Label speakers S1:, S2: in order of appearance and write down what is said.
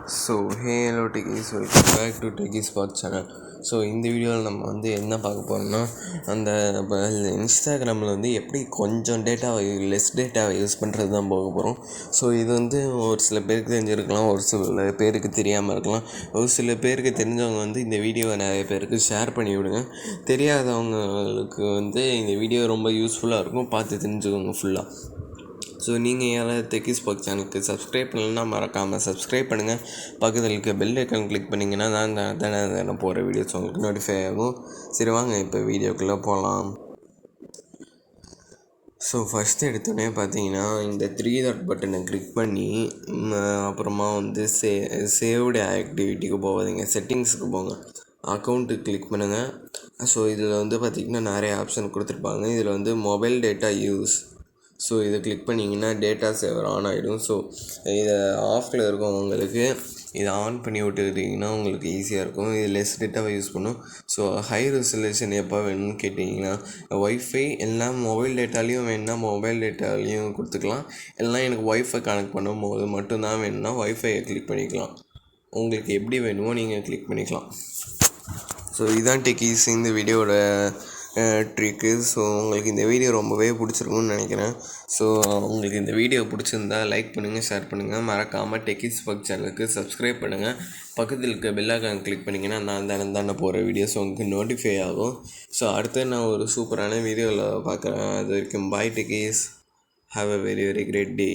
S1: So hello techies, welcome back to techies channel. So இந்த வீடியோவில் நம்ம என்ன பார்க்க போகிறோம்னா, அந்த இன்ஸ்டாகிராமில் எப்படி கொஞ்சம் லெஸ் டேட்டாவை யூஸ் பண்ணுறது தான் போக போகிறோம். ஸோ இது ஒரு சில பேருக்கு தெரிஞ்சிருக்கலாம், ஒரு சில பேருக்கு தெரியாமல் இருக்கலாம். ஒரு சில பேருக்கு தெரிஞ்சவங்க இந்த வீடியோவை நிறைய பேருக்கு ஷேர் பண்ணி விடுங்க. தெரியாதவங்களுக்கு இந்த வீடியோ ரொம்ப யூஸ்ஃபுல்லாக இருக்கும், பார்த்து தெரிஞ்சுக்கோங்க ஃபுல்லாக. ஸோ நீங்கள் யாராவது டெக்கீஸ் சேனலுக்கு சப்ஸ்கிரைப் பண்ணலைன்னா மறக்காமல் சப்ஸ்கிரைப் பண்ணுங்கள். பக்கத்தில் இருக்க பெல் ஐக்கான் கிளிக் பண்ணிங்கன்னா நான் போகிற வீடியோஸ் உங்களுக்கு நோட்டிஃபை ஆகும். சரி வாங்க இப்போ வீடியோக்குள்ளே போகலாம். ஸோ ஃபஸ்ட்டு எடுத்தோடனே பார்த்தீங்கன்னா இந்த 3 டாட் பட்டனை கிளிக் பண்ணி அப்புறமா சேவ்டு ஆக்டிவிட்டிக்கு போகாதீங்க, செட்டிங்ஸுக்கு போங்க, அக்கௌண்ட்டுக்கு கிளிக் பண்ணுங்கள். ஸோ இதில் பார்த்திங்கன்னா நிறைய ஆப்ஷன் கொடுத்துருப்பாங்க. இதில் மொபைல் டேட்டா யூஸ், ஸோ இதை கிளிக் பண்ணிங்கன்னா டேட்டா சேவர் ஆன் ஆகிடும். ஸோ இதை ஆஃபில் இருக்கும், உங்களுக்கு இதை ஆன் பண்ணி விட்டுக்கிட்டிங்கன்னா உங்களுக்கு ஈஸியாக இருக்கும். இது லெஸ் டேட்டாவை யூஸ் பண்ணும். ஸோ ஹை ரெசல்யூஷன் எப்போ வேணும்னு கேட்டிங்கன்னா ஒய்ஃபை எல்லாம் மொபைல் டேட்டாலையும் வேணும்னா மொபைல் டேட்டாலையும் கொடுத்துக்கலாம். எல்லாம் எனக்கு ஒய்ஃபை கனெக்ட் பண்ணும்போது மட்டும்தான் வேணும்னா ஒய்ஃபையை கிளிக் பண்ணிக்கலாம். உங்களுக்கு எப்படி வேணுமோ நீங்கள் கிளிக் பண்ணிக்கலாம். ஸோ இதுதான் டெக்கீஸ் இந்த வீடியோட ட்ரிக்கு. ஸோ உங்களுக்கு இந்த வீடியோ ரொம்பவே பிடிச்சிருக்கும்னு நினைக்கிறேன். ஸோ உங்களுக்கு இந்த வீடியோ பிடிச்சிருந்தா லைக் பண்ணுங்கள், ஷேர் பண்ணுங்கள், மறக்காமல் டெக்கீஸ் சேனலுக்கு சப்ஸ்கிரைப் பண்ணுங்கள். பக்கத்தில் இருக்க பெல் ஐகான் கிளிக் பண்ணிங்கன்னா நான் தானே போகிற வீடியோஸ் உங்களுக்கு நோட்டிஃபை ஆகும். ஸோ அடுத்து நான் ஒரு சூப்பரான வீடியோவில் பார்க்குறேன். அது வரைக்கும் bye techies, have a very very great day.